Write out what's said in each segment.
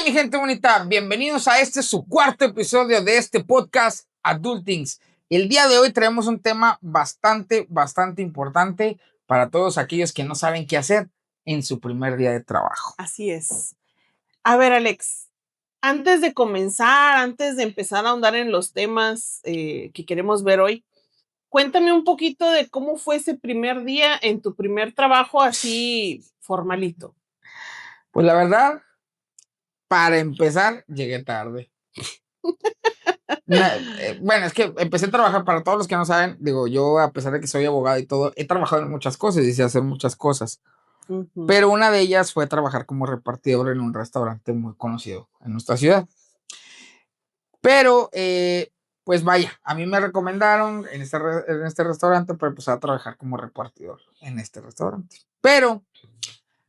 mi gente bonita? Bienvenidos a su cuarto episodio de este podcast Adultings. El día de hoy traemos un tema bastante importante para todos aquellos que no saben qué hacer en su primer día de trabajo. Así es. A ver, Alex, antes de empezar a ahondar en los temas que queremos ver hoy, cuéntame un poquito de cómo fue ese primer día en tu primer trabajo así formalito. Pues la verdad, para empezar, llegué tarde. Bueno, es que empecé a trabajar, para todos los que no saben, digo, yo a pesar de que soy abogado y todo, he trabajado en muchas cosas y sé hacer muchas cosas. Pero una de ellas fue trabajar como repartidor en un restaurante muy conocido en nuestra ciudad. Pero, pues vaya, a mí me recomendaron en este restaurante para empezar a trabajar como repartidor en este restaurante. Pero,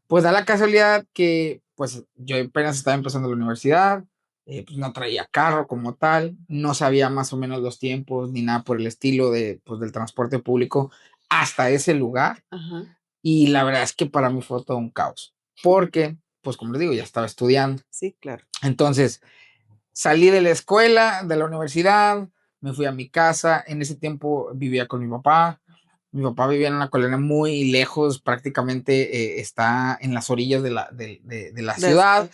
pues da la casualidad que, pues yo apenas estaba empezando la universidad, pues no traía carro como tal, no sabía más o menos los tiempos ni nada por el estilo pues, del transporte público hasta ese lugar. Ajá. Y la verdad es que para mí fue todo un caos, porque, pues como les digo, ya estaba estudiando. Sí, claro. Entonces, salí de la escuela, de la universidad, me fui a mi casa. En ese tiempo vivía con mi papá. Mi papá vivía en una colonia muy lejos, prácticamente está en las orillas de la ciudad.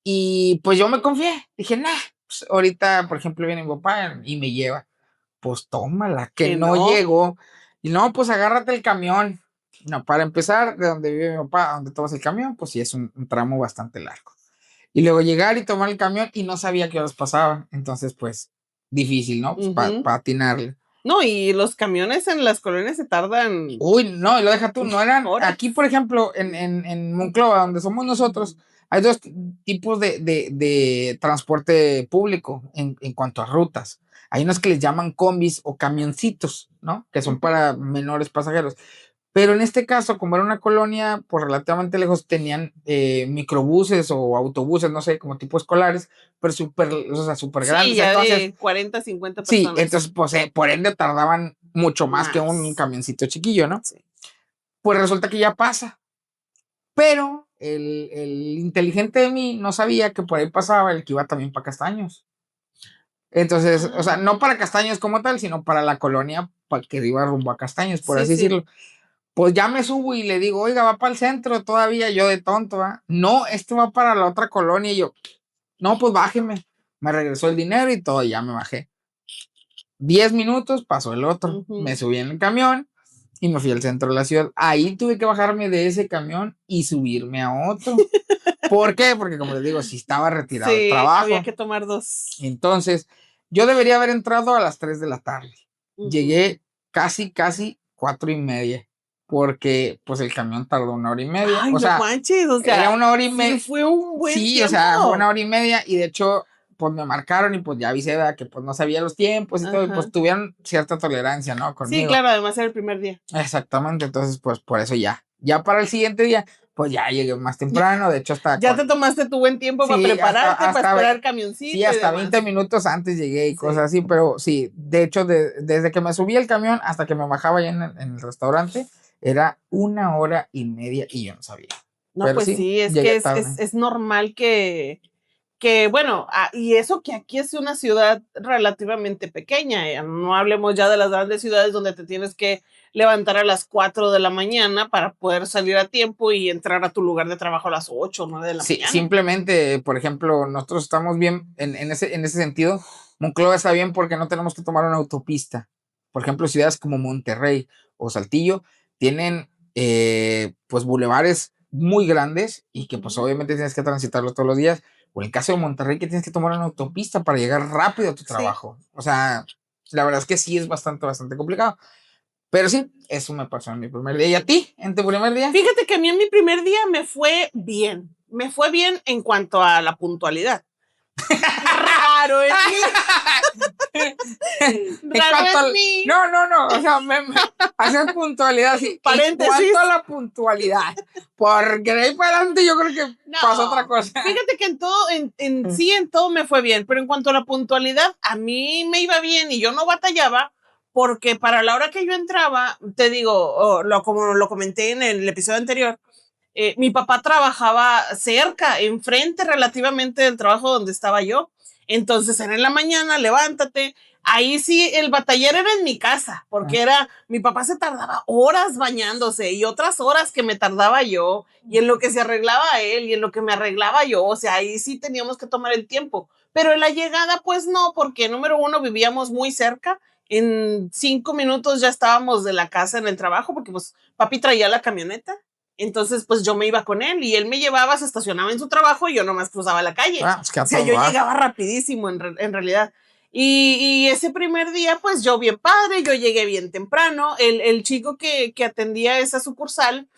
Y pues yo me confié, dije, nah, pues ahorita, por ejemplo, viene mi papá y me lleva. Pues tómala, que no llego. Y no, pues agárrate el camión. No, para empezar, de donde vive mi papá, a donde tomas el camión, pues sí es un tramo bastante largo. Y luego llegar y tomar el camión y no sabía qué horas pasaba. Entonces, pues, difícil, ¿no? Pues para atinarle. No, y los camiones en las colonias se tardan. Uy, no, y lo deja tú, no eran. Horas. Aquí, por ejemplo, en Monclova, donde somos nosotros, hay dos tipos de transporte público en cuanto a rutas. Hay unos que les llaman combis o camioncitos, ¿no? Que son para menores pasajeros. Pero en este caso, como era una colonia, pues relativamente lejos, tenían microbuses o autobuses, no sé, como tipo escolares, pero súper, o sea, súper grandes. Sí, ya entonces, de 40, 50 personas. sí, entonces, pues, por ende tardaban mucho más que un camioncito chiquillo, ¿no? Sí. Pues resulta que ya pasa. Pero el inteligente de mí no sabía que por ahí pasaba el que iba también para Castaños. Entonces, o sea, no para Castaños como tal, sino para la colonia, para que iba rumbo a Castaños, por así decirlo. Pues ya me subo y le digo, oiga, va para el centro todavía, yo de tonto, ¿va? No, este va para la otra colonia. Y yo, no, pues bájeme. Me regresó el dinero y todo, ya me bajé. 10 minutos, pasó el otro. Me subí en el camión y me fui al centro de la ciudad. Ahí tuve que bajarme de ese camión y subirme a otro. ¿Por qué? Porque como les digo, si estaba retirado del trabajo. Había que tomar dos. Entonces, yo debería haber entrado a las 3 de la tarde. Llegué casi 4:30. Porque pues el camión tardó 1 hora y media. Ay, o sea, era 1 hora y media. Sí, fue un buen tiempo. O sea, fue 1 hora y media. Y de hecho, pues me marcaron y pues ya avisé, ¿verdad? Que pues no sabía los tiempos y todo. Y pues tuvieron cierta tolerancia, ¿no? Conmigo. Sí, claro, además era el primer día. Exactamente, entonces pues por eso ya. Ya para el siguiente día, pues ya llegué más temprano. De hecho, hasta. Ya te tomaste tu buen tiempo para prepararte, para esperar camioncito. Sí, hasta 20 minutos antes llegué y cosas así, pero sí, de hecho, desde que me subí al camión hasta que me bajaba ya en el restaurante, era 1 hora y media y yo no sabía. No, pero pues sí, es que es normal que bueno, y eso que aquí es una ciudad relativamente pequeña, no hablemos ya de las grandes ciudades donde te tienes que levantar a las 4 de la mañana para poder salir a tiempo y entrar a tu lugar de trabajo a las 8 o 9 de la mañana. Simplemente, por ejemplo, nosotros estamos bien en ese sentido. Monclova está bien porque no tenemos que tomar una autopista. Por ejemplo, ciudades como Monterrey o Saltillo tienen pues bulevares muy grandes y que pues obviamente tienes que transitarlo todos los días. O en el caso de Monterrey, que tienes que tomar una autopista para llegar rápido a tu trabajo. O sea, la verdad es que sí es bastante complicado. Pero sí, eso me pasó en mi primer día. ¿Y a ti, en tu primer día? Fíjate que a mí en mi primer día me fue bien. Me fue bien en cuanto a la puntualidad. Raro en mí. Raro en mí. No. O sea, hacer puntualidad así. Paréntesis. En cuanto a la puntualidad. Porque de ahí para adelante yo creo que pasó otra cosa. Fíjate que en todo, en todo me fue bien. Pero en cuanto a la puntualidad, a mí me iba bien y yo no batallaba. Porque para la hora que yo entraba, te digo, como lo comenté en el episodio anterior, mi papá trabajaba cerca, enfrente relativamente del trabajo donde estaba yo. Entonces era en la mañana, levántate. Ahí sí, el batallar era en mi casa, porque mi papá se tardaba horas bañándose y otras horas que me tardaba yo, y en lo que se arreglaba él y en lo que me arreglaba yo, o sea, ahí sí teníamos que tomar el tiempo. Pero en la llegada, pues no, porque número uno, vivíamos muy cerca, en 5 minutos ya estábamos de la casa en el trabajo, porque pues papi traía la camioneta. Entonces, pues yo me iba con él y él me llevaba, se estacionaba en su trabajo y yo nomás cruzaba la calle. Pues o sea, yo llegaba rapidísimo en realidad. Y ese primer día, pues yo bien padre, yo llegué bien temprano. El chico que atendía esa sucursal,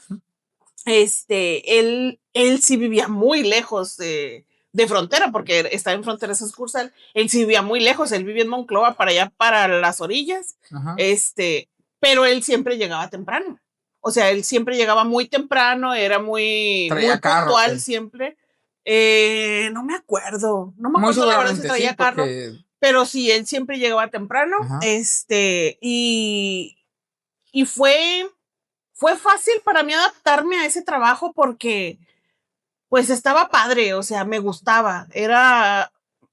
él sí vivía muy lejos de frontera, porque está en frontera esa sucursal. Él sí vivía muy lejos, él vivía en Monclova, para allá, para las orillas. Ajá. Pero él siempre llegaba temprano. O sea, él siempre llegaba muy temprano, era muy puntual siempre. No me acuerdo la verdad si traía carro, pero sí, él siempre llegaba temprano. Ajá. Y fue fácil para mí adaptarme a ese trabajo porque pues estaba padre, o sea, me gustaba.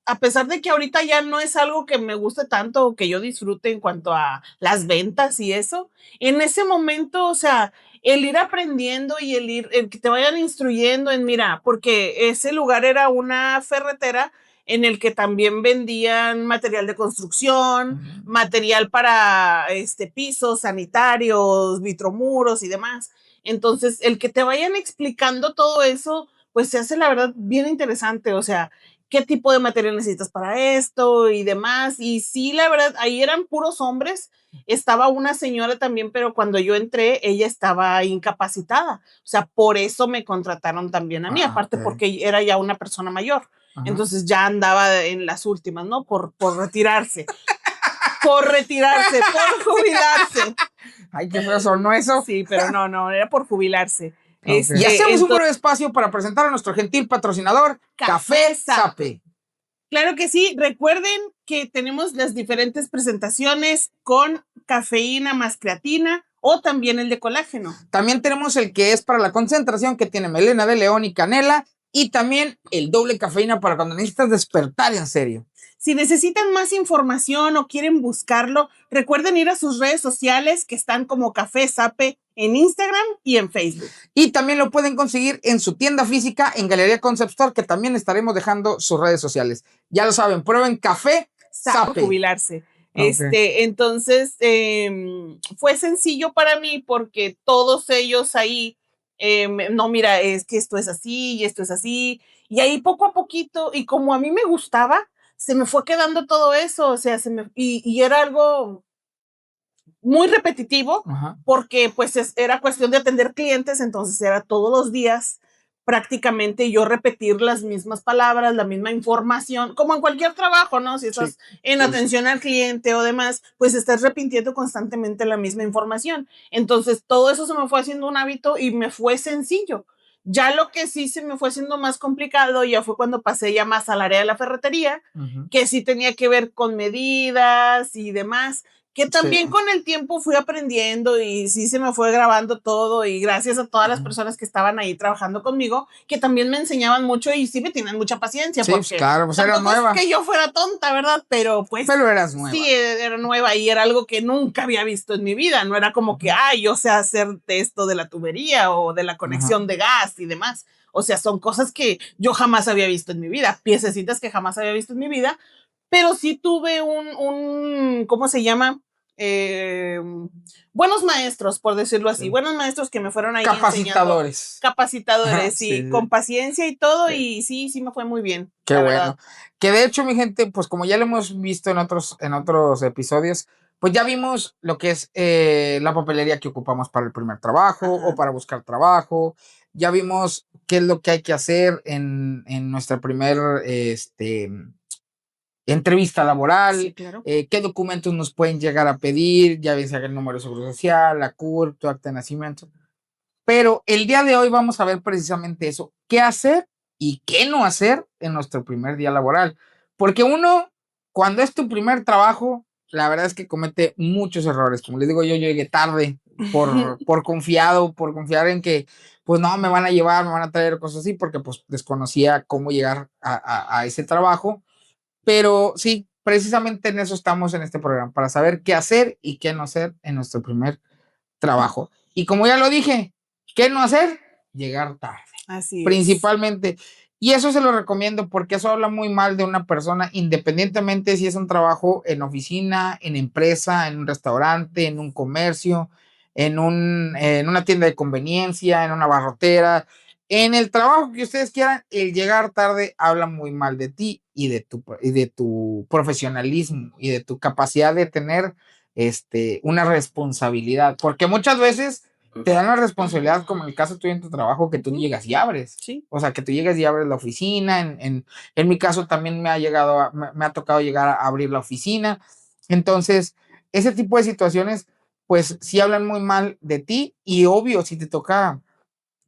A pesar de que ahorita ya no es algo que me guste tanto o que yo disfrute en cuanto a las ventas y eso, en ese momento, o sea, el ir aprendiendo y el que te vayan instruyendo mira, porque ese lugar era una ferretera en el que también vendían material de construcción, material para pisos sanitarios, vitromuros y demás. Entonces, el que te vayan explicando todo eso, pues se hace la verdad bien interesante, o sea, qué tipo de material necesitas para esto y demás. Y sí, la verdad, ahí eran puros hombres. Estaba una señora también, pero cuando yo entré, ella estaba incapacitada. O sea, por eso me contrataron también a mí, aparte porque era ya una persona mayor. Entonces ya andaba en las últimas, ¿no? Por retirarse. Por jubilarse. Ay, qué feo sonó eso. Sí, pero no, era por jubilarse. Y hacemos un breve espacio para presentar a nuestro gentil patrocinador, Café Sape. Claro que sí. Recuerden que tenemos las diferentes presentaciones con cafeína más creatina o también el de colágeno. También tenemos el que es para la concentración, que tiene melena de león y canela, y también el doble cafeína para cuando necesitas despertar en serio. Si necesitan más información o quieren buscarlo, recuerden ir a sus redes sociales que están como Café Sape en Instagram y en Facebook. Y también lo pueden conseguir en su tienda física en Galería Concept Store, que también estaremos dejando sus redes sociales. Ya lo saben, prueben Café Sape. Por jubilarse. Entonces, fue sencillo para mí porque todos ellos ahí, no, mira, es que esto es así y esto es así. Y ahí poco a poquito, y como a mí me gustaba, se me fue quedando todo eso, o sea, y era algo muy repetitivo. Ajá. Porque pues era cuestión de atender clientes, entonces era todos los días prácticamente yo repetir las mismas palabras, la misma información, como en cualquier trabajo, ¿no? Si estás en atención al cliente o demás, pues estás repitiendo constantemente la misma información. Entonces todo eso se me fue haciendo un hábito y me fue sencillo. Ya lo que sí se me fue haciendo más complicado ya fue cuando pasé ya más al área de la ferretería, que sí tenía que ver con medidas y demás, que también con el tiempo fui aprendiendo y sí se me fue grabando todo, y gracias a todas las personas que estaban ahí trabajando conmigo, que también me enseñaban mucho y sí me tenían mucha paciencia. Sí, porque claro, pues era nueva. Es que yo fuera tonta, ¿verdad? Pero eras nueva. Sí, era nueva y era algo que nunca había visto en mi vida. No era como que, yo sé hacer esto de la tubería o de la conexión de gas y demás. O sea, son cosas que yo jamás había visto en mi vida, piececitas que jamás había visto en mi vida, pero sí tuve ¿cómo se llama? Buenos maestros, por decirlo así, buenos maestros que me fueron ahí capacitadores, sí, con paciencia y todo, y sí me fue muy bien. Qué bueno. Verdad. Que de hecho, mi gente, pues como ya lo hemos visto en otros episodios, pues ya vimos lo que es la papelería que ocupamos para el primer trabajo o para buscar trabajo. Ya vimos qué es lo que hay que hacer en nuestra primer entrevista laboral, sí, claro. Qué documentos nos pueden llegar a pedir, ya ven el número de seguro social, la CURP, tu acta de nacimiento. Pero el día de hoy vamos a ver precisamente eso, qué hacer y qué no hacer en nuestro primer día laboral. Porque uno, cuando es tu primer trabajo, la verdad es que comete muchos errores. Como les digo, yo llegué tarde por confiar en que pues no, me van a llevar, me van a traer cosas así, porque pues desconocía cómo llegar a ese trabajo. Pero sí, precisamente en eso estamos en este programa, para saber qué hacer y qué no hacer en nuestro primer trabajo. Y como ya lo dije, ¿qué no hacer? Llegar tarde. Así principalmente. Y eso se lo recomiendo porque eso habla muy mal de una persona, independientemente si es un trabajo en oficina, en empresa, en un restaurante, en un comercio, en una tienda de conveniencia, en una barrotera, en el trabajo que ustedes quieran. El llegar tarde habla muy mal de ti y de tu profesionalismo y de tu capacidad de tener una responsabilidad, porque muchas veces te dan la responsabilidad, como en el caso tuyo en tu trabajo, que tú llegas y abres. Sí. O sea, que tú llegas y abres la oficina. En mi caso también me ha tocado llegar a abrir la oficina. Entonces, ese tipo de situaciones, pues sí hablan muy mal de ti. Y obvio, si te toca,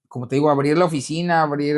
como te digo, abrir la oficina, abrir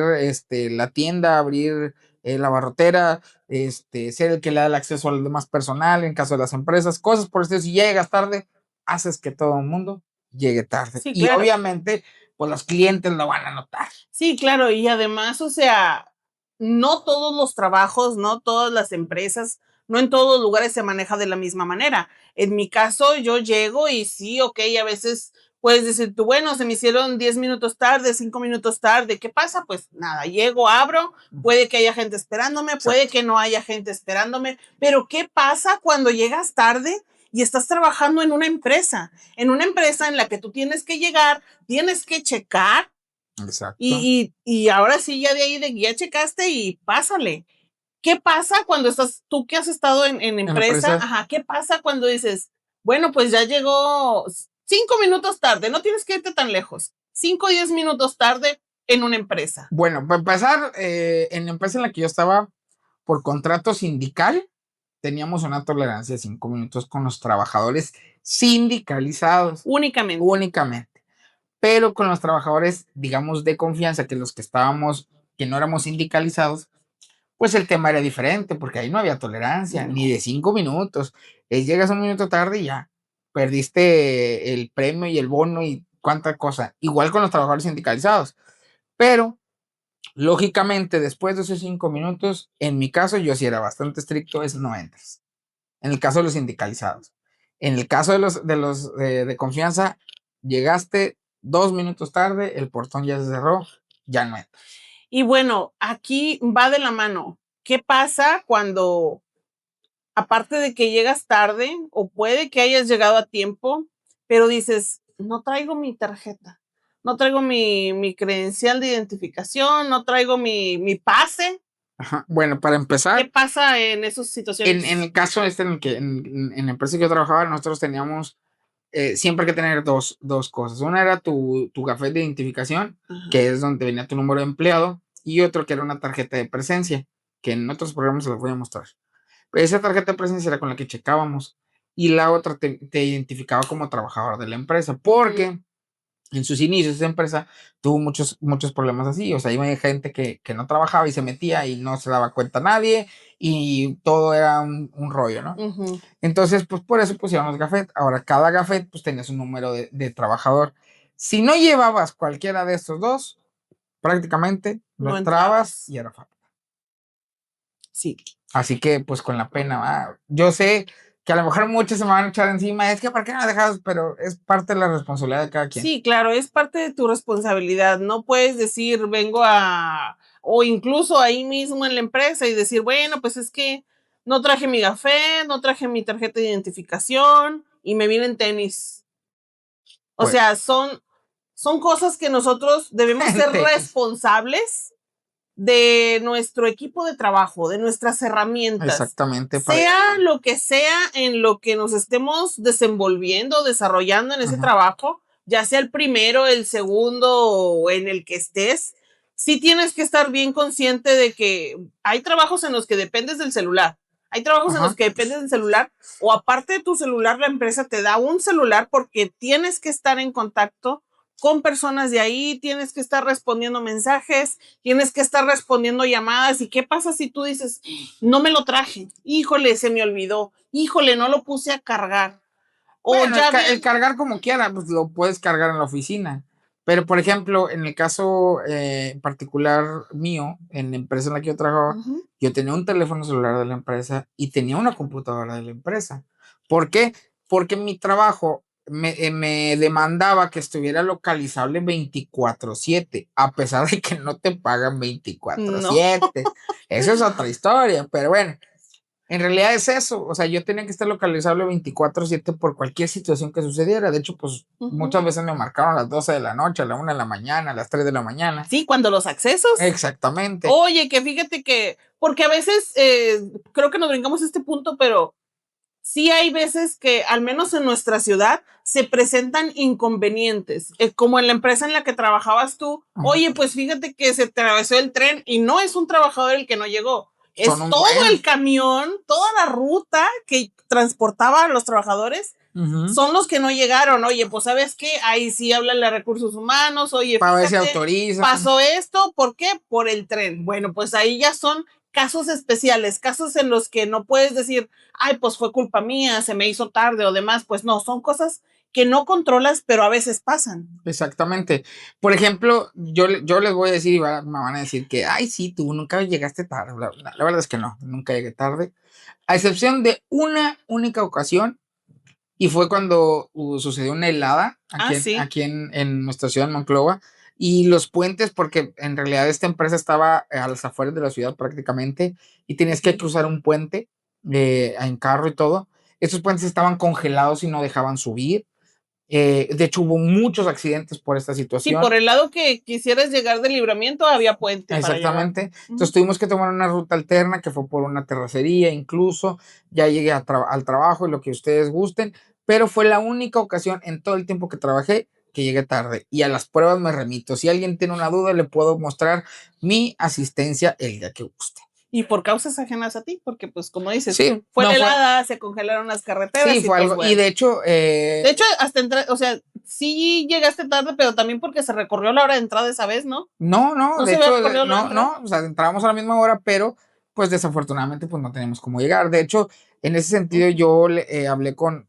la tienda, abrir la barrotera, ser el que le da el acceso al demás personal en caso de las empresas, cosas por eso, si llegas tarde, haces que todo el mundo llegue tarde. Sí, Y claro. obviamente, pues los clientes lo van a notar. Sí, claro, y además, o sea, no todos los trabajos, no todas las empresas, no en todos los lugares se maneja de la misma manera. En mi caso, yo llego y sí, ok, a veces puedes decir tú, bueno, se me hicieron 10 minutos tarde, 5 minutos tarde, ¿qué pasa? Pues nada, llego, abro, puede que haya gente esperándome, puede que no haya gente esperándome, pero ¿qué pasa cuando llegas tarde y estás trabajando en una empresa en la que tú tienes que llegar, tienes que checar? Exacto. Y ahora sí, ya de ahí ya checaste y pásale. ¿Qué pasa cuando tú que has estado en empresa? Ajá, ¿qué pasa cuando dices, bueno, pues ya llegó 5 minutos tarde, no tienes que irte tan lejos, 5 o 10 minutos tarde en una empresa? Bueno, para empezar, en la empresa en la que yo estaba, por contrato sindical, teníamos una tolerancia de 5 minutos con los trabajadores sindicalizados. Únicamente. Únicamente. Pero con los trabajadores, digamos, de confianza, que los que estábamos, que no éramos sindicalizados, pues el tema era diferente, porque ahí no había tolerancia, ni de 5 minutos. Llegas un minuto tarde y ya, perdiste el premio y el bono y cuánta cosa. Igual con los trabajadores sindicalizados. Pero, lógicamente, después de esos 5 minutos, en mi caso, yo sí era bastante estricto, es no entras. En el caso de los sindicalizados. En el caso de confianza, llegaste 2 minutos tarde, el portón ya se cerró, ya no entras. Y bueno, aquí va de la mano. ¿Qué pasa cuando, aparte de que llegas tarde, o puede que hayas llegado a tiempo, pero dices, no traigo mi tarjeta, no traigo mi credencial de identificación, no traigo mi pase? Ajá. Bueno, para empezar, ¿qué pasa en esas situaciones? En el caso en el que en la empresa que yo trabajaba, nosotros teníamos siempre que tener dos cosas. Una era tu café de identificación, que es donde venía tu número de empleado, y otro que era una tarjeta de presencia, que en otros programas se las voy a mostrar. Esa tarjeta de presencia era con la que checábamos, y la otra te identificaba como trabajador de la empresa, porque en sus inicios esa empresa tuvo muchos problemas así. O sea, iba gente que no trabajaba y se metía y no se daba cuenta nadie, y todo era un rollo, ¿no? Entonces, pues por eso pusieron los gafet. Ahora, cada gafet pues tenía su número de trabajador. Si no llevabas cualquiera de estos dos, prácticamente no entrabas y era falta. Sí. Así que, pues con la pena, yo sé que a lo mejor muchos se me van a echar encima, es que ¿por qué no dejas? Pero es parte de la responsabilidad de cada quien. Sí, claro, es parte de tu responsabilidad. No puedes decir, o incluso ahí mismo en la empresa y decir, bueno, pues es que no traje mi café, no traje mi tarjeta de identificación y me vienen tenis. O sea, son cosas que nosotros debemos ser responsables de nuestro equipo de trabajo, de nuestras herramientas. Exactamente. Sea lo que sea en lo que nos estemos desenvolviendo, desarrollando en ese trabajo, ya sea el primero, el segundo o en el que estés, sí tienes que estar bien consciente de que hay trabajos en los que dependes del celular. Hay trabajos en los que dependes del celular, o aparte de tu celular, la empresa te da un celular porque tienes que estar en contacto con personas de ahí, tienes que estar respondiendo mensajes, tienes que estar respondiendo llamadas. ¿Y qué pasa si tú dices, no me lo traje? Híjole, se me olvidó. Híjole, no lo puse a cargar. O bueno, el cargar como quiera, pues lo puedes cargar en la oficina. Pero, por ejemplo, en el caso particular mío, en la empresa en la que yo trabajaba, yo tenía un teléfono celular de la empresa y tenía una computadora de la empresa. ¿Por qué? Porque mi trabajo me demandaba que estuviera localizable 24/7, a pesar de que no te pagan 24/7. No. Eso es otra historia, pero bueno. En realidad es eso, o sea, yo tenía que estar localizable 24/7 por cualquier situación que sucediera. De hecho, pues muchas veces me marcaron a las 12 de la noche, a la 1 de la mañana, a las 3 de la mañana. Sí, cuando los accesos. Exactamente. Oye, que fíjate que, porque a veces creo que nos brincamos este punto, pero sí hay veces que, al menos en nuestra ciudad, se presentan inconvenientes, como en la empresa en la que trabajabas tú. Oye, pues fíjate que se atravesó el tren y no es un trabajador el que no llegó, es todo el camión, toda la ruta que transportaba a los trabajadores. Son los que no llegaron. Oye, pues ¿sabes qué? Ahí sí hablan los recursos humanos. Oye, para ver si fíjate, autoriza. pasó esto, ¿por qué? Por el tren. Bueno, pues ahí ya son casos especiales, casos en los que no puedes decir, ay, pues fue culpa mía, se me hizo tarde o demás. Pues no, son cosas que no controlas, pero a veces pasan. Exactamente. Por ejemplo, yo les voy a decir, y me van a decir que, ay, sí, tú nunca llegaste tarde. La verdad es que no, nunca llegué tarde. A excepción de una única ocasión, y fue cuando sucedió una helada aquí en nuestra ciudad, en Monclova, y los puentes, porque en realidad esta empresa estaba a las afueras de la ciudad prácticamente, y tenías que cruzar un puente en carro y todo. Estos puentes estaban congelados y no dejaban subir. De hecho, hubo muchos accidentes por esta situación. Sí, por el lado que quisieras llegar de Libramiento había puente. Exactamente. Para entonces tuvimos que tomar una ruta alterna que fue por una terracería, incluso ya llegué al trabajo y lo que ustedes gusten, pero fue la única ocasión en todo el tiempo que trabajé que llegué tarde, y a las pruebas me remito. Si alguien tiene una duda, le puedo mostrar mi asistencia el día que guste. Y por causas ajenas a ti, porque pues como dices, sí, fue la helada, se congelaron las carreteras. Sí, fue pues, algo, bueno. y de hecho... de hecho, hasta entrar, o sea, sí llegaste tarde, pero también porque se recorrió la hora de entrada esa vez, ¿no? No, de hecho, no, o sea, entrábamos a la misma hora, pero pues desafortunadamente pues no teníamos cómo llegar. De hecho, en ese sentido yo hablé con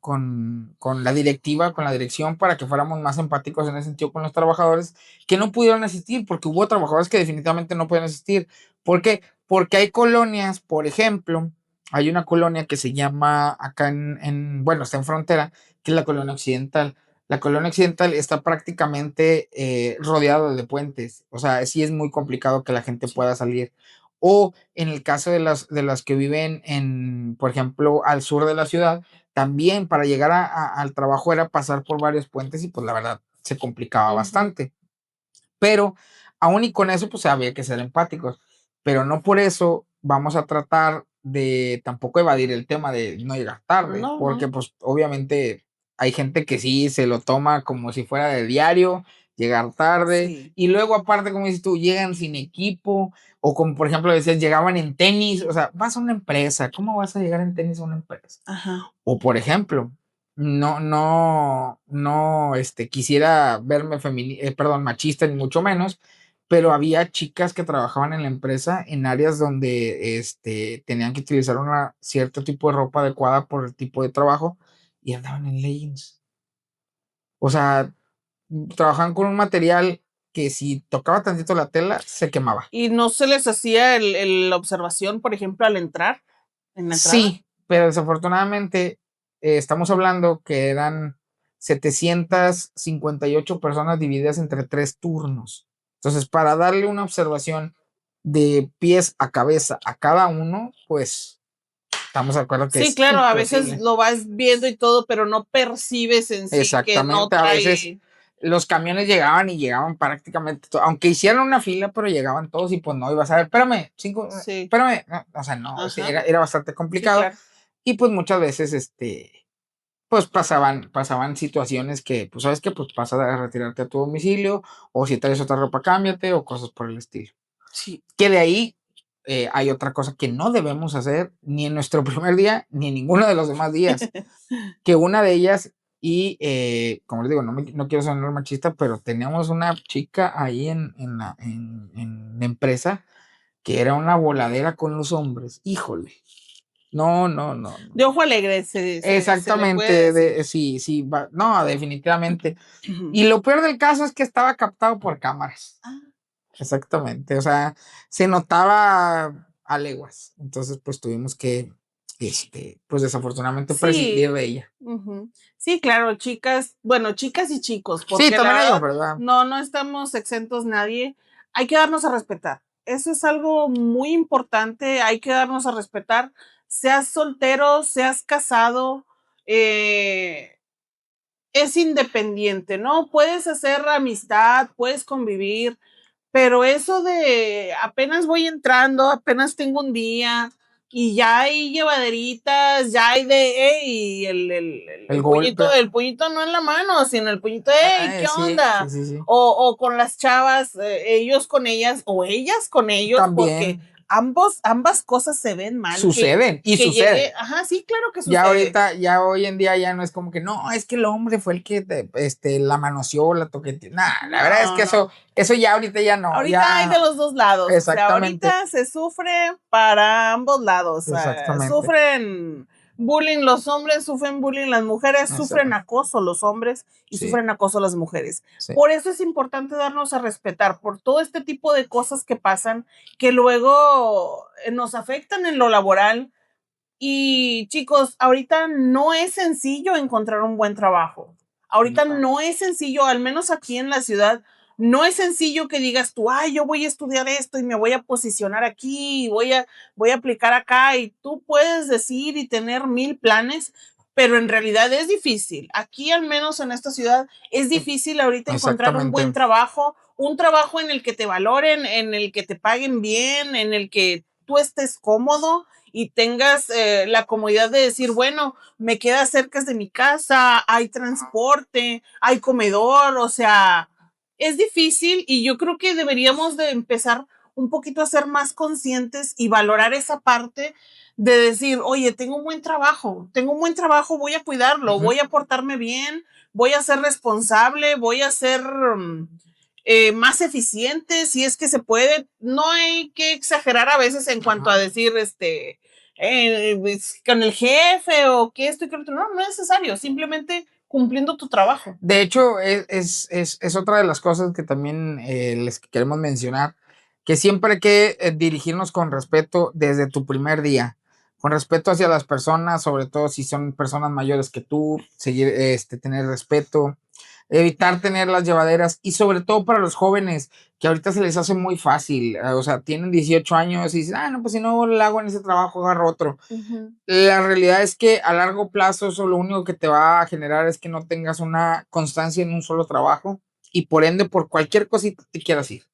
la directiva, con la dirección, para que fuéramos más empáticos en ese sentido con los trabajadores que no pudieron asistir, porque hubo trabajadores que definitivamente no pueden asistir. ¿Por qué? Porque hay colonias, por ejemplo, hay una colonia que se llama acá bueno, está en frontera, que es la colonia occidental. La colonia occidental está prácticamente rodeada de puentes, o sea, sí es muy complicado que la gente pueda salir. O en el caso de las que viven por ejemplo, al sur de la ciudad, también para llegar al trabajo era pasar por varios puentes, y pues la verdad se complicaba bastante. Pero aún y con eso, pues había que ser empáticos, pero no por eso vamos a tratar de tampoco evadir el tema de no llegar tarde, porque pues obviamente hay gente que sí se lo toma como si fuera de diario, llegar tarde, y luego aparte, como dices tú, llegan sin equipo, o como por ejemplo decías, llegaban en tenis. O sea, vas a una empresa, ¿cómo vas a llegar en tenis a una empresa? O por ejemplo, no, quisiera verme machista, ni mucho menos, pero había chicas que trabajaban en la empresa en áreas donde tenían que utilizar cierto tipo de ropa adecuada por el tipo de trabajo, y andaban en leggings. O sea, trabajaban con un material que si tocaba tantito la tela, se quemaba. ¿Y no se les hacía la observación, por ejemplo, al entrar? ¿En la entrada? Sí, pero desafortunadamente estamos hablando que eran 758 personas divididas entre 3 turnos. Entonces, para darle una observación de pies a cabeza a cada uno, pues estamos de acuerdo que sí, claro, a veces lo vas viendo y todo, pero no percibes en sí que no trae... A veces los camiones llegaban y llegaban prácticamente aunque hicieran una fila, pero llegaban todos, y pues no ibas a ver, espérame, espérame, no, o sea, no, era bastante complicado. Sí, claro. Y pues muchas veces, pues pasaban situaciones que, pues sabes que pues pasa a retirarte a tu domicilio, o si traes otra ropa, cámbiate, o cosas por el estilo. Sí. Que de ahí hay otra cosa que no debemos hacer ni en nuestro primer día, ni en ninguno de los demás días. Que una de ellas, y como les digo, no quiero sonar machista, pero teníamos una chica ahí en la empresa que era una voladera con los hombres. Híjole. No, no, no. De ojo alegre Exactamente, decir. sí, sí, no, definitivamente. Y lo peor del caso es que estaba captado por cámaras. Exactamente, o sea, se notaba a leguas. Entonces, pues tuvimos que, pues desafortunadamente Sí, prescindir de ella. Sí, claro, chicas, bueno, chicas y chicos, Sí, porque la también ellos, verdad ¿verdad? no estamos exentos nadie. Hay que darnos a respetar. Eso es algo muy importante, hay que darnos a respetar. Seas soltero, seas casado, es independiente, ¿no? Puedes hacer amistad, puedes convivir, pero eso de apenas voy entrando, apenas tengo un día y ya hay llevaderitas, ya hay y El golpe. el puñito no en la mano, sino el puñito, hey, ¿qué Sí, sí, onda? sí, sí. O con las chavas, ellos con ellas o ellas con ellos, porque También ambas cosas se ven mal. suceden y Que llegue, suceden. ajá, sí, claro que Ya sucede. ahorita, ya hoy en día ya no es como que no, es que el hombre fue el que la manoseó, la toqueteó. Nah, la verdad es que No. eso ya ahorita ya no, Ahorita hay de ya los dos lados, o sea, exactamente, ahorita se sufre para ambos lados. exactamente. Sufren bullying los hombres, sufren bullying las mujeres, sufren acoso los hombres y Sí, sufren acoso las mujeres. sí. Por eso es importante darnos a respetar, por todo este tipo de cosas que pasan, que luego nos afectan en lo laboral. Y chicos, ahorita no es sencillo encontrar un buen trabajo. Ahorita no es sencillo, al menos aquí en la ciudad, no es sencillo que digas tú, ay, yo voy a estudiar esto y me voy a posicionar aquí, y voy a aplicar acá, y tú puedes decir y tener 1000 planes, pero en realidad es difícil. Aquí, al menos en esta ciudad, es difícil ahorita encontrar Exactamente. un trabajo en el que te valoren, en el que te paguen bien, en el que tú estés cómodo y tengas la comodidad de decir, bueno, me queda cerca de mi casa, hay transporte, hay comedor, o sea, es difícil y yo creo que deberíamos de empezar un poquito a ser más conscientes y valorar esa parte de decir, oye, tengo un buen trabajo, voy a cuidarlo, voy a portarme bien, voy a ser responsable, voy a ser más eficiente, si es que se puede. No hay que exagerar a veces en cuanto a decir, con el jefe o que esto y que lo otro. No es necesario, simplemente cumpliendo tu trabajo. De hecho, es otra de las cosas que también les queremos mencionar, que siempre hay que dirigirnos con respeto desde tu primer día, con respeto hacia las personas, sobre todo si son personas mayores que tú, seguir, tener respeto, evitar tener las llevaderas y sobre todo para los jóvenes, que ahorita se les hace muy fácil, o sea, tienen 18 años y dicen, no, pues si no lo hago en ese trabajo, agarro otro. La realidad es que a largo plazo eso lo único que te va a generar es que no tengas una constancia en un solo trabajo y por ende por cualquier cosita te quieras ir.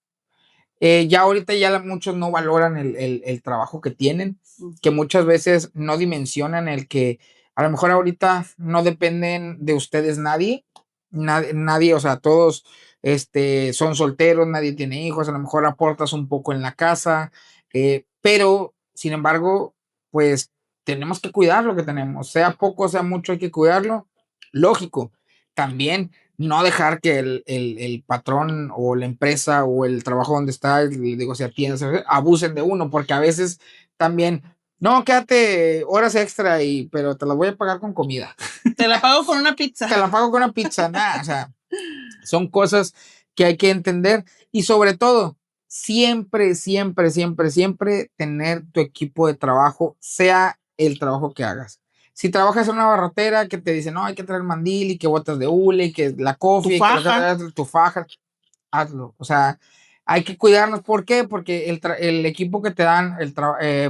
Ya ahorita ya muchos no valoran el trabajo que tienen, que muchas veces no dimensionan el que a lo mejor ahorita no dependen de ustedes nadie, o sea, todos son solteros, nadie tiene hijos, a lo mejor aportas un poco en la casa, pero sin embargo, pues tenemos que cuidar lo que tenemos, sea poco, sea mucho, hay que cuidarlo. Lógico, también no dejar que el patrón o la empresa o el trabajo donde está, digo, si atiendes, abusen de uno, porque a veces también, no, quédate horas extra, pero te las voy a pagar con comida. Te la pago con una pizza. Te la pago con una pizza, nada, o sea, son cosas que hay que entender y sobre todo, siempre, siempre, siempre, siempre tener tu equipo de trabajo, sea el trabajo que hagas. Si trabajas en una barrotera que te dice, no, hay que traer mandil y que botas de hule y que la Tu coffee y que faja. tu faja, hazlo. O sea, hay que cuidarnos. ¿Por qué? Porque el equipo que te dan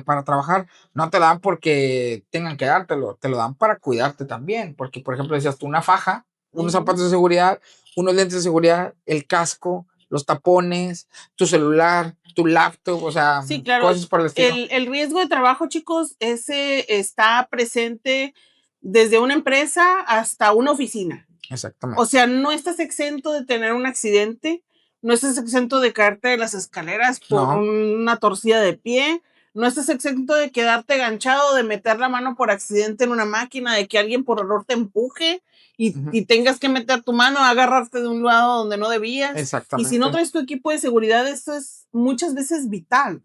para trabajar no te dan porque tengan que dártelo, te lo dan para cuidarte también. Porque, por ejemplo, decías tú, una faja, unos zapatos de seguridad, unos lentes de seguridad, el casco, los tapones, tu celular, tu laptop, o sea, Sí, claro. cosas por el estilo. El riesgo de trabajo, chicos, ese está presente desde una empresa hasta una oficina. Exactamente. O sea, no estás exento de tener un accidente, no estás exento de caerte de las escaleras por una torcida de pie, no estás exento de quedarte ganchado, de meter la mano por accidente en una máquina, de que alguien por error te empuje y tengas que meter tu mano a agarrarte de un lado donde no debías. Exactamente. Y si no traes tu equipo de seguridad, esto es muchas veces vital.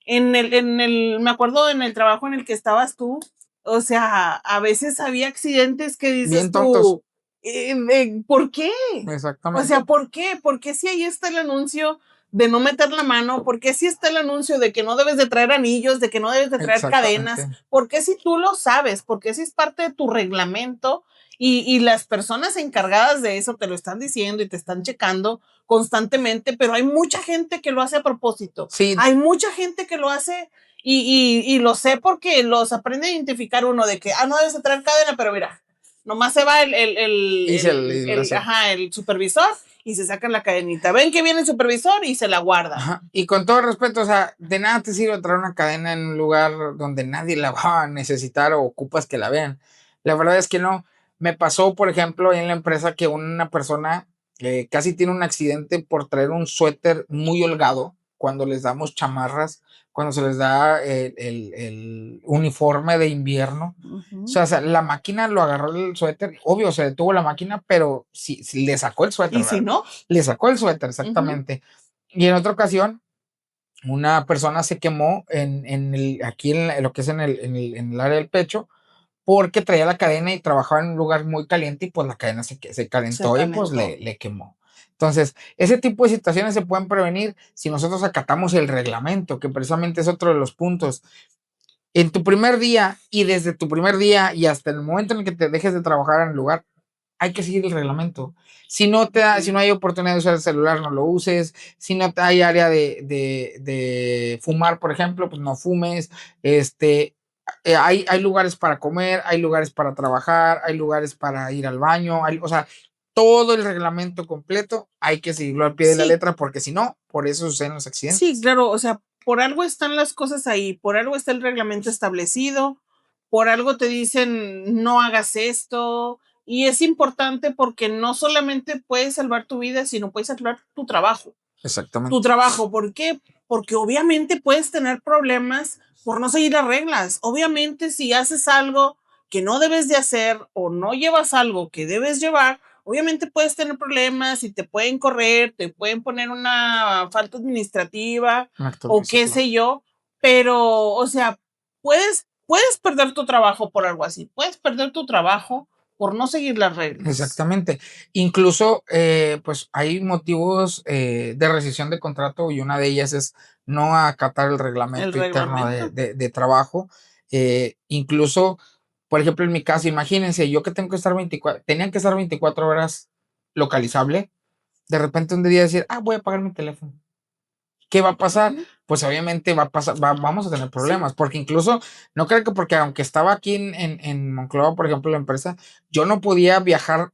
me acuerdo en el trabajo en el que estabas tú, o sea, a veces había accidentes que dices Bien tontos. tú, ¿por qué? O Exactamente. sea, ¿por qué? ¿Por qué si ahí está el anuncio de no meter la mano? ¿Por qué si está el anuncio de que no debes de traer anillos, de que no debes de traer cadenas? Exactamente. ¿Por qué si tú lo sabes? ¿Por qué si es parte de tu reglamento y las personas encargadas de eso te lo están diciendo y te están checando constantemente? Pero hay mucha gente que lo hace a propósito. Sí. Hay mucha gente que lo hace y lo sé porque los aprende a identificar uno de que, no debes de traer cadena, pero mira, nomás se va el supervisor y se sacan la cadenita. Ven que viene el supervisor y se la guardan. Ajá. Y con todo respeto, o sea, de nada te sirve traer una cadena en un lugar donde nadie la va a necesitar o ocupas que la vean. La verdad es que no. Me pasó, por ejemplo, en la empresa que una persona casi tiene un accidente por traer un suéter muy holgado cuando les damos chamarras, cuando se les da el uniforme de invierno. O sea, la máquina lo agarró el suéter, obvio, se detuvo la máquina, pero sí, le sacó el suéter, ¿Y si ¿verdad? no? Le sacó el suéter, exactamente. Y en otra ocasión, una persona se quemó aquí en lo que es en el área del pecho, porque traía la cadena y trabajaba en un lugar muy caliente y pues la cadena se calentó y pues le quemó. Entonces, ese tipo de situaciones se pueden prevenir si nosotros acatamos el reglamento, que precisamente es otro de los puntos. En tu primer día y desde tu primer día y hasta el momento en el que te dejes de trabajar en el lugar, hay que seguir el reglamento. Si no hay oportunidad de usar el celular, no lo uses. Si no hay área de fumar, por ejemplo, pues no fumes. Hay lugares para comer, hay lugares para trabajar, hay lugares para ir al baño, o sea, todo el reglamento completo hay que seguirlo al pie de la letra porque si no, por eso suceden los accidentes. Sí, claro, o sea, por algo están las cosas ahí, por algo está el reglamento establecido, por algo te dicen no hagas esto, y es importante porque no solamente puedes salvar tu vida, sino puedes salvar tu trabajo. Exactamente. Tu trabajo, ¿por qué? Porque obviamente puedes tener problemas por no seguir las reglas. Obviamente si haces algo que no debes de hacer o no llevas algo que debes llevar, obviamente puedes tener problemas y te pueden correr, te pueden poner una falta administrativa o qué sé yo, pero, o sea, puedes perder tu trabajo por algo así, puedes perder tu trabajo por no seguir las reglas. Exactamente. Incluso, pues hay motivos de rescisión de contrato y una de ellas es no acatar el reglamento interno de trabajo. Incluso, por ejemplo, en mi caso, imagínense, yo que tengo que estar tenían que estar 24 horas localizable, de repente un día decir, voy a apagar mi teléfono. ¿Qué va a pasar? Pues obviamente vamos a tener problemas, porque incluso, no creo que porque aunque estaba aquí en Monclova, por ejemplo, la empresa, yo no podía viajar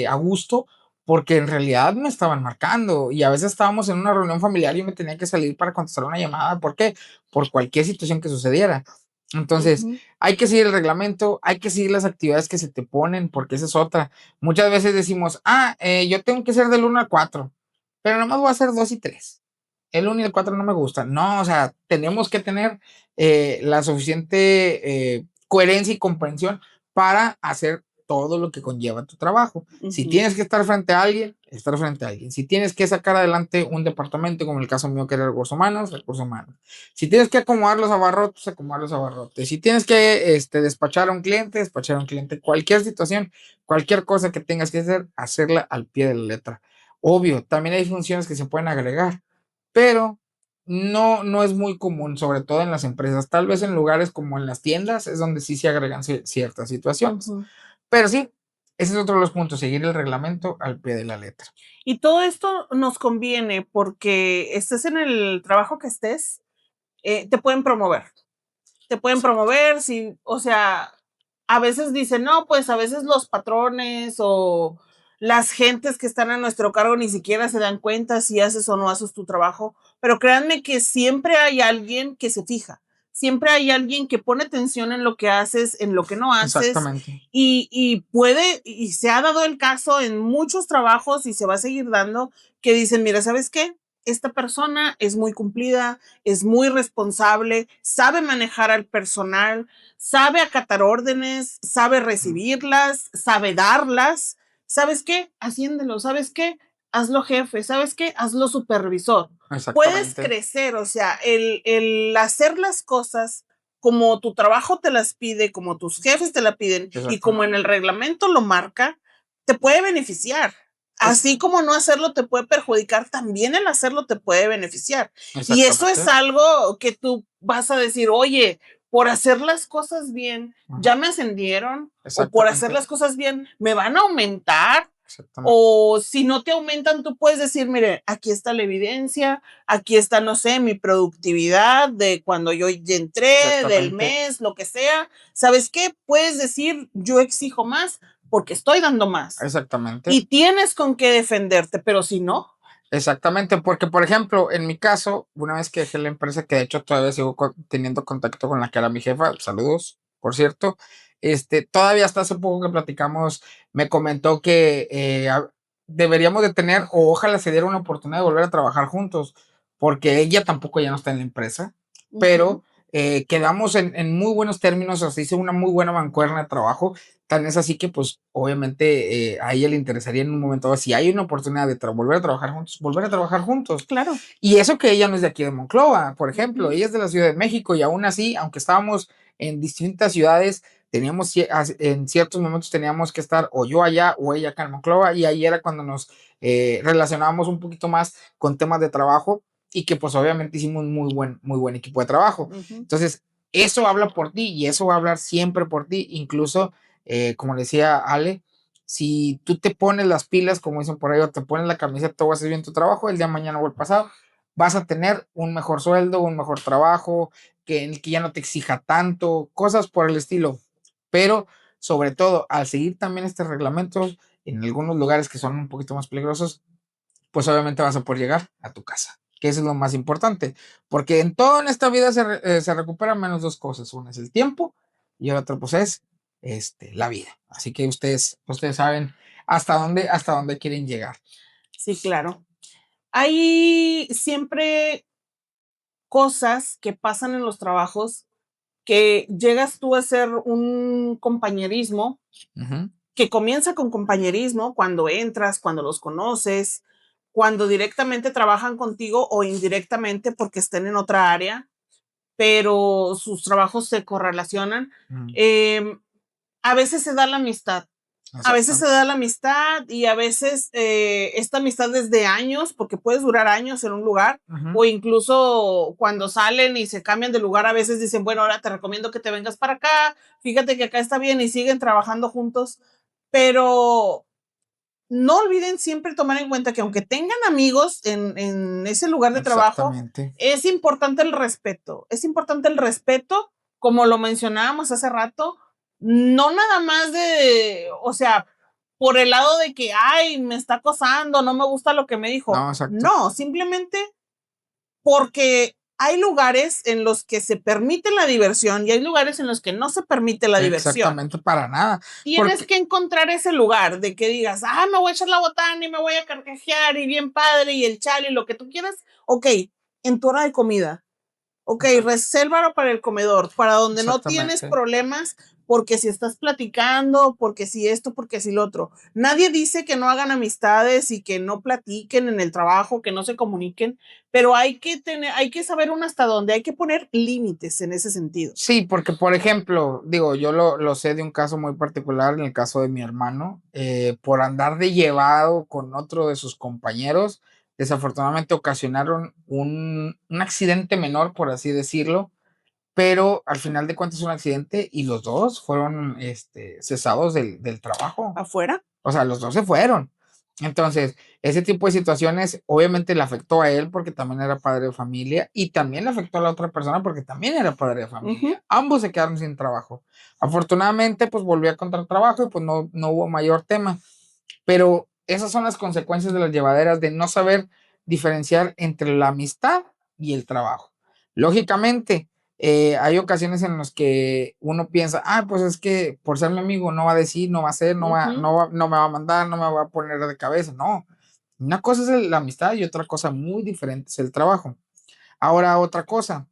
a gusto porque en realidad me estaban marcando y a veces estábamos en una reunión familiar y yo me tenía que salir para contestar una llamada. ¿Por qué? Por cualquier situación que sucediera. Entonces, hay que seguir el reglamento, hay que seguir las actividades que se te ponen, porque esa es otra. Muchas veces decimos, yo tengo que ser del 1 al 4, pero nada más voy a hacer 2 y 3. El 1 y el 4 no me gustan. No, o sea, tenemos que tener la suficiente coherencia y comprensión para hacer todo lo que conlleva tu trabajo. Si tienes que estar frente a alguien, estar frente a alguien. Si tienes que sacar adelante un departamento, como el caso mío que era recursos humanos, recursos humanos. Si tienes que acomodar los abarrotes, acomodar los abarrotes. Si tienes que despachar a un cliente, despachar a un cliente. Cualquier situación, cualquier cosa que tengas que hacer, hacerla al pie de la letra. Obvio, también hay funciones que se pueden agregar, pero no es muy común, sobre todo en las empresas. Tal vez en lugares como en las tiendas es donde sí se agregan ciertas situaciones. Pero sí, ese es otro de los puntos, seguir el reglamento al pie de la letra. Y todo esto nos conviene porque estés en el trabajo que estés, te pueden promover. Te pueden promover, o sea, a veces dicen, no, pues a veces los patrones o las gentes que están a nuestro cargo ni siquiera se dan cuenta si haces o no haces tu trabajo, pero créanme que siempre hay alguien que se fija, siempre hay alguien que pone atención en lo que haces, en lo que no haces. Exactamente. Y se ha dado el caso en muchos trabajos y se va a seguir dando que dicen, mira, ¿sabes qué? Esta persona es muy cumplida, es muy responsable, sabe manejar al personal, sabe acatar órdenes, sabe recibirlas, sabe darlas. ¿Sabes qué? Asciéndelo. ¿Sabes qué? hazlo jefe, ¿sabes qué? Hazlo supervisor. Puedes Exactamente. crecer, o sea, el hacer las cosas como tu trabajo te las pide, como tus jefes te la piden y como en Exactamente. el reglamento lo marca, te puede beneficiar. Es, Así como no hacerlo te puede perjudicar, también el hacerlo te puede beneficiar. Y eso es exactamente. algo que tú vas a decir, oye, por hacer las cosas bien, Ajá. ya me ascendieron, o por hacer Exactamente. las cosas bien, me van a aumentar. Exactamente. O si no te aumentan, tú puedes decir, mire, aquí está la evidencia, aquí está, no sé, mi productividad de cuando yo ya entré, del Exactamente. mes, lo que sea. ¿Sabes qué? Puedes decir, yo exijo más porque estoy dando más. Exactamente. Y tienes con qué defenderte, pero si no. Exactamente, porque por ejemplo, en mi caso, una vez que dejé la empresa, que de hecho todavía sigo teniendo contacto con la que era mi jefa, saludos, por cierto, todavía hasta hace poco que platicamos, me comentó que deberíamos de tener, o ojalá se diera una oportunidad de volver a trabajar juntos, porque ella tampoco ya no está en la empresa, pero quedamos en muy buenos términos, o sea, hice una muy buena mancuerna de trabajo. Tan es así que, pues, obviamente a ella le interesaría en un momento dado, si hay una oportunidad de volver a trabajar juntos, volver a trabajar juntos. Claro. Y eso que ella no es de aquí de Monclova, por ejemplo, ella es de la Ciudad de México y aún así, aunque estábamos en distintas ciudades, teníamos en ciertos momentos teníamos que estar o yo allá o ella acá en Monclova y ahí era cuando nos relacionábamos un poquito más con temas de trabajo y que pues obviamente hicimos muy buen equipo de trabajo. Entonces, eso habla por ti y eso va a hablar siempre por ti, incluso como le decía Ale, si tú te pones las pilas, como dicen por ahí, o te pones la camiseta o haces bien tu trabajo, el día de mañana o el pasado, vas a tener un mejor sueldo, un mejor trabajo, que, en el que ya no te exija tanto, cosas por el estilo. Pero sobre todo, al seguir también estos reglamentos, en algunos lugares que son un poquito más peligrosos, pues obviamente vas a poder llegar a tu casa, que eso es lo más importante, porque en todo en esta vida se recuperan menos dos cosas, una es el tiempo y el otro pues es la vida, así que ustedes saben hasta dónde quieren llegar. Sí, claro. Hay siempre cosas que pasan en los trabajos que llegas tú a ser un compañerismo, que comienza con compañerismo cuando entras, cuando los conoces, cuando directamente trabajan contigo o indirectamente porque estén en otra área, pero sus trabajos se correlacionan. A veces se da la amistad. A veces se Exacto. da la amistad y a veces esta amistad es de años, porque puedes durar años en un lugar, o incluso cuando salen y se cambian de lugar, a veces dicen, bueno, ahora te recomiendo que te vengas para acá, fíjate que acá está bien y siguen trabajando juntos, pero no olviden siempre tomar en cuenta que aunque tengan amigos en ese lugar de trabajo, Exactamente. es importante el respeto, como lo mencionábamos hace rato, no nada más de, o sea, por el lado de que, ay, me está acosando, no me gusta lo que me dijo. No, exacto. No, simplemente porque hay lugares en los que se permite la diversión y hay lugares en los que no se permite la diversión. Exactamente, para nada. Tienes Porque, que encontrar ese lugar de que digas, ah, me voy a echar la botana y me voy a carcajear y bien padre y el chale y lo que tú quieras. Ok, en tu hora de comida. Ok, resérvalo para el comedor, para donde no tienes exactamente. problemas, porque si estás platicando, porque si esto, porque si lo otro. Nadie dice que no hagan amistades y que no platiquen en el trabajo, que no se comuniquen, pero hay que saber uno hasta dónde, hay que poner límites en ese sentido. Sí, porque por ejemplo, digo, yo lo sé de un caso muy particular, en el caso de mi hermano, por andar de llevado con otro de sus compañeros, desafortunadamente ocasionaron un accidente menor, por así decirlo, pero al final de cuentas un accidente y los dos fueron cesados del trabajo. ¿Afuera? O sea, los dos se fueron. Entonces, ese tipo de situaciones obviamente le afectó a él porque también era padre de familia y también le afectó a la otra persona porque también era padre de familia. Ambos se quedaron sin trabajo. Afortunadamente, pues volvió a encontrar trabajo y pues no hubo mayor tema. Pero esas son las consecuencias de las llevaderas de no saber diferenciar entre la amistad y el trabajo. Lógicamente, hay ocasiones en las que uno piensa, ah, pues es que por ser mi amigo no va a decir, no va a hacer, no me va a mandar, no me va a poner de cabeza. No, una cosa es la amistad y otra cosa muy diferente es el trabajo. Ahora, otra cosa,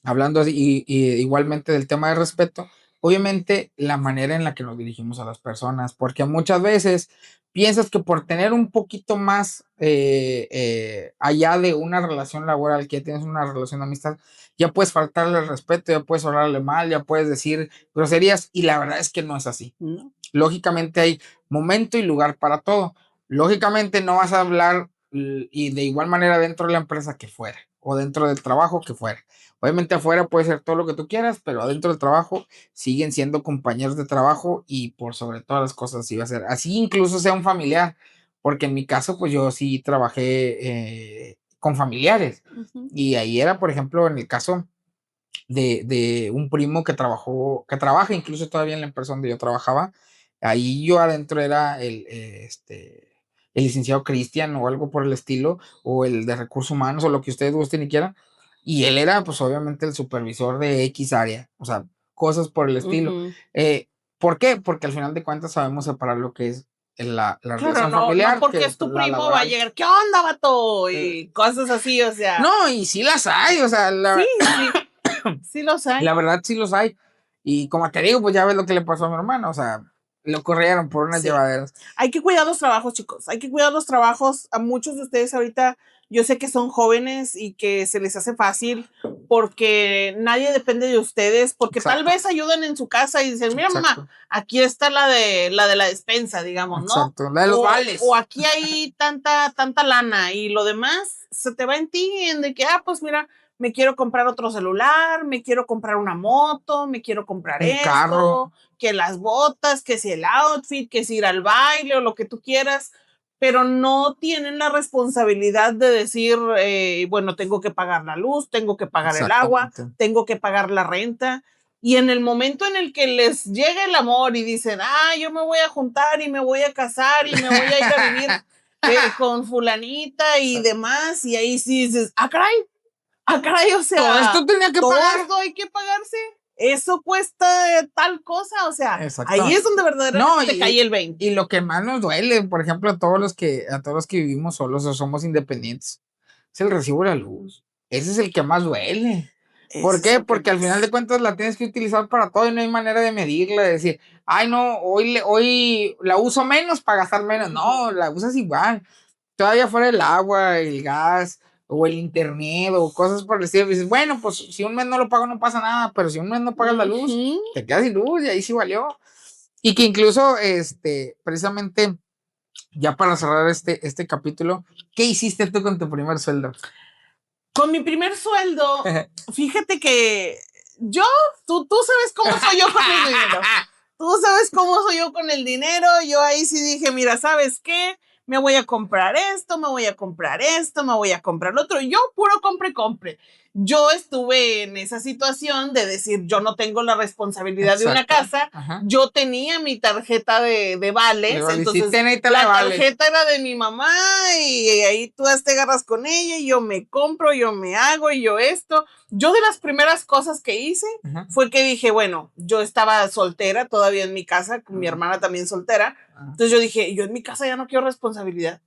hablando igualmente del tema de respeto, obviamente la manera en la que nos dirigimos a las personas, porque muchas veces piensas que por tener un poquito más allá de una relación laboral, que ya tienes una relación de amistad, ya puedes faltarle el respeto, ya puedes hablarle mal, ya puedes decir groserías, y la verdad es que no es así. No. Lógicamente hay momento y lugar para todo. Lógicamente no vas a hablar y de igual manera dentro de la empresa que fuera, o dentro del trabajo que fuera. Obviamente afuera puede ser todo lo que tú quieras, pero adentro del trabajo siguen siendo compañeros de trabajo y por sobre todas las cosas sí va a ser. Así incluso sea un familiar, porque en mi caso pues yo sí trabajé con familiares y ahí era, por ejemplo, en el caso de un primo que que trabaja incluso todavía en la empresa donde yo trabajaba, ahí yo adentro era el licenciado Cristian o algo por el estilo, o el de recursos humanos o lo que ustedes gusten y quieran. Y él era, pues, obviamente el supervisor de X área, o sea, cosas por el estilo. ¿Por qué? Porque al final de cuentas sabemos separar lo que es la Claro, relación no familiar, porque que es tu la primo va a laboral. llegar, ¿qué onda, vato? Y cosas así, o sea. No, y sí las hay, o sea, Sí los hay. la verdad sí los hay. Y como te digo, pues ya ves lo que le pasó a mi hermano, o sea, lo corrieron por unas llevaderas. Hay que cuidar los trabajos, chicos. Hay que cuidar los trabajos. A muchos de ustedes ahorita, yo sé que son jóvenes y que se les hace fácil porque nadie depende de ustedes, porque tal vez ayudan en su casa y dicen, mira, mamá, aquí está la de la despensa, digamos, ¿no? La de los vales. O aquí hay tanta lana y lo demás se te va en ti, en de que, pues mira, me quiero comprar otro celular, me quiero comprar una moto, me quiero comprar un carro, que las botas, que si el outfit, que si ir al baile o lo que tú quieras, pero no tienen la responsabilidad de decir, bueno, tengo que pagar la luz, tengo que pagar el agua, tengo que pagar la renta. Y en el momento en el que les llega el amor y dicen, yo me voy a juntar y me voy a casar y me voy a ir a vivir con fulanita y demás, y ahí sí dices, caray, o sea, todo esto tenía que pagar. Todo esto hay que pagarse. Eso cuesta tal cosa, o sea, ahí es donde verdaderamente te cae el 20. Y lo que más nos duele, por ejemplo, a todos los que vivimos solos o somos independientes, es el recibo de la luz. Ese es el que más duele. ¿Por qué? Porque al final de cuentas la tienes que utilizar para todo y no hay manera de medirla, de decir, no, hoy la uso menos para gastar menos. No, la usas igual. Todavía fuera el agua, el gas o el internet o cosas por el estilo, dices, bueno, pues si un mes no lo pago no pasa nada, pero si un mes no pagas la luz, te quedas sin luz y ahí sí valió. Y que incluso, precisamente, ya para cerrar este capítulo, ¿qué hiciste tú con tu primer sueldo? Con mi primer sueldo, fíjate que tú sabes cómo soy yo con el dinero. Tú sabes cómo soy yo con el dinero. Yo ahí sí dije, mira, ¿sabes qué? Me voy a comprar esto, me voy a comprar esto, me voy a comprar lo otro. Yo puro compre. Yo estuve en esa situación de decir, yo no tengo la responsabilidad de una casa. Yo tenía mi tarjeta de vales. Entonces, la tarjeta era de mi mamá y ahí tú te agarras con ella y yo me compro, yo me hago y yo esto. Yo de las primeras cosas que hice fue que dije, bueno, yo estaba soltera todavía en mi casa, con mi hermana también soltera. Entonces yo dije, yo en mi casa ya no quiero responsabilidad.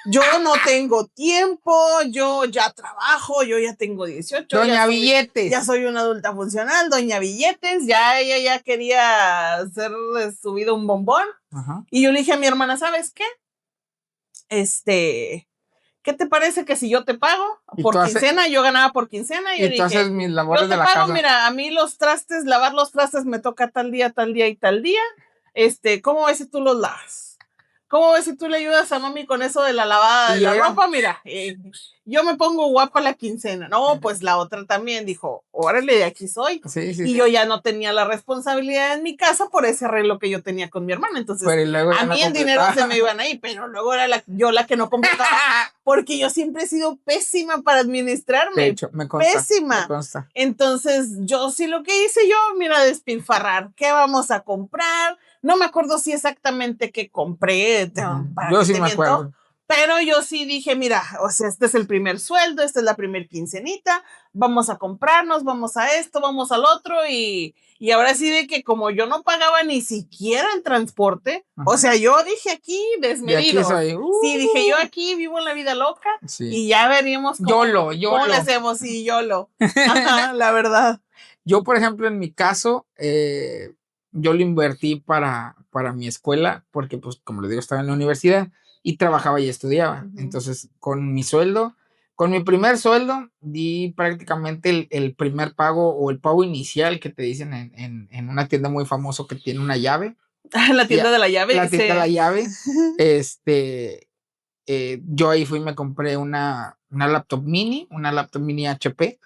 Yo no tengo tiempo, yo ya trabajo, yo ya tengo 18. Doña Billetes. Ya soy una adulta funcional, Doña Billetes, ella ya quería hacer de su vida un bombón. Y yo le dije a mi hermana, ¿sabes qué? ¿Qué te parece que si yo te pago por quincena? Yo ganaba por quincena. Y yo dije, haces mis labores yo te pago, mira, a mí lavar los trastes me toca tal día y tal día. ¿Cómo ves si tú los lavas? ¿Cómo ves si tú le ayudas a mami con eso de la lavada de la ropa? Mira, yo me pongo guapa la quincena. No, pues la otra también dijo, órale, de aquí soy. Y yo ya no tenía la responsabilidad en mi casa por ese arreglo que yo tenía con mi hermana. Entonces, a mí el dinero se me iban ahí, pero luego era yo la que no completaba. Porque yo siempre he sido pésima para administrarme. De hecho, me consta. Pésima. Me consta. Entonces, yo sí lo que hice mira, despilfarrar. ¿Qué vamos a comprar? No me acuerdo si exactamente qué compré. Yo sí me acuerdo. Pero yo sí dije, mira, o sea, este es el primer sueldo, esta es la primer quincenita, vamos a comprarnos, vamos a esto, vamos al otro, y ahora sí de que como yo no pagaba ni siquiera el transporte, o sea, yo dije aquí desmedido. Sí, dije yo aquí vivo la vida loca, y ya veríamos cómo le hacemos, y YOLO. Ajá, la verdad. Yo, por ejemplo, en mi caso, yo lo invertí para mi escuela, porque, pues, como les digo, estaba en la universidad y trabajaba y estudiaba. Entonces, con mi primer sueldo, di prácticamente el primer pago o el pago inicial que te dicen en una tienda muy famosa que tiene una llave. La tienda de la llave. La tienda de la llave. Yo ahí fui y me compré una laptop mini HP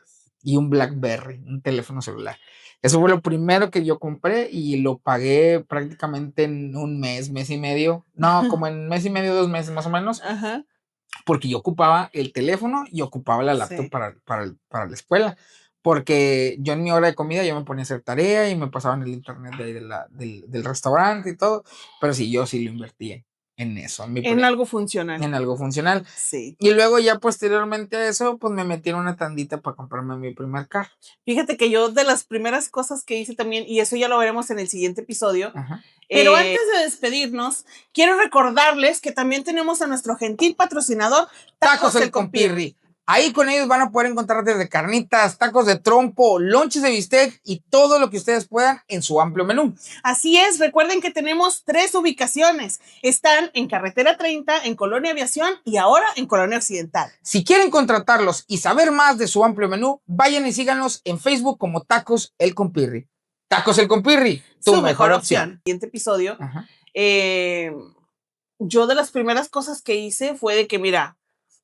y un BlackBerry, un teléfono celular. Eso fue lo primero que yo compré y lo pagué prácticamente en un mes y medio. No, como en mes y medio, 2 meses más o menos. Ajá. Porque yo ocupaba el teléfono y ocupaba la laptop para la escuela. Porque yo en mi hora de comida yo me ponía a hacer tarea y me pasaba en el internet de ahí del restaurante y todo. Pero sí, yo sí lo invertí en eso. En algo funcional. En algo funcional. Sí. Y luego ya posteriormente a eso, pues me metí en una tandita para comprarme mi primer carro. Fíjate que yo de las primeras cosas que hice también, y eso ya lo veremos en el siguiente episodio, pero antes de despedirnos, quiero recordarles que también tenemos a nuestro gentil patrocinador, Tacos El Compirri. Ahí con ellos van a poder encontrar desde carnitas, tacos de trompo, lonches de bistec y todo lo que ustedes puedan en su amplio menú. Así es, recuerden que tenemos 3 ubicaciones. Están en Carretera 30, en Colonia Aviación y ahora en Colonia Occidental. Si quieren contratarlos y saber más de su amplio menú, vayan y síganos en Facebook como Tacos El Compirri. Tacos El Compirri, tu mejor opción. En el siguiente episodio, yo de las primeras cosas que hice fue de que, mira,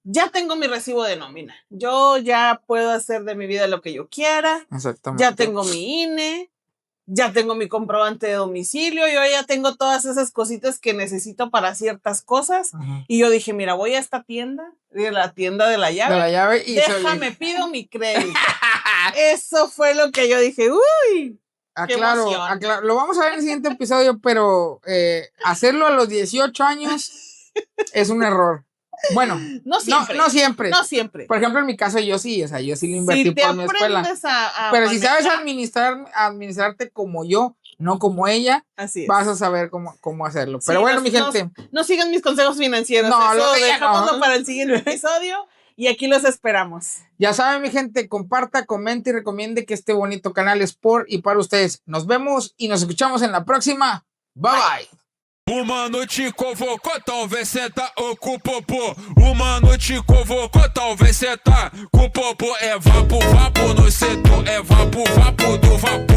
ya tengo mi recibo de nómina. Yo ya puedo hacer de mi vida lo que yo quiera. Exactamente. Ya tengo mi INE, ya tengo mi comprobante de domicilio, yo ya tengo todas esas cositas que necesito para ciertas cosas. Y yo dije, mira, voy a esta tienda, la tienda de la llave. De la llave y déjame, pido mi crédito. Eso fue lo que yo dije, uy. Claro, lo vamos a ver en el siguiente episodio, pero hacerlo a los 18 años es un error. Bueno, no siempre. No siempre. Por ejemplo, en mi caso, yo sí lo invertí por mi escuela. Pero si sabes administrarte como yo, no como ella, así es, vas a saber cómo hacerlo. Pero bueno, mi gente. No sigan mis consejos financieros. No, eso dejámoslo para el siguiente episodio. Y aquí los esperamos. Ya saben, mi gente, comparta, comente y recomiende que este bonito canal es por y para ustedes. Nos vemos y nos escuchamos en la próxima. Bye, bye. Uma noite convocou, talvez senta ou com o popô. Uma noite convocou, talvez senta com o popô. É vapo, vapo no setor, é vapo, vapo do vapor.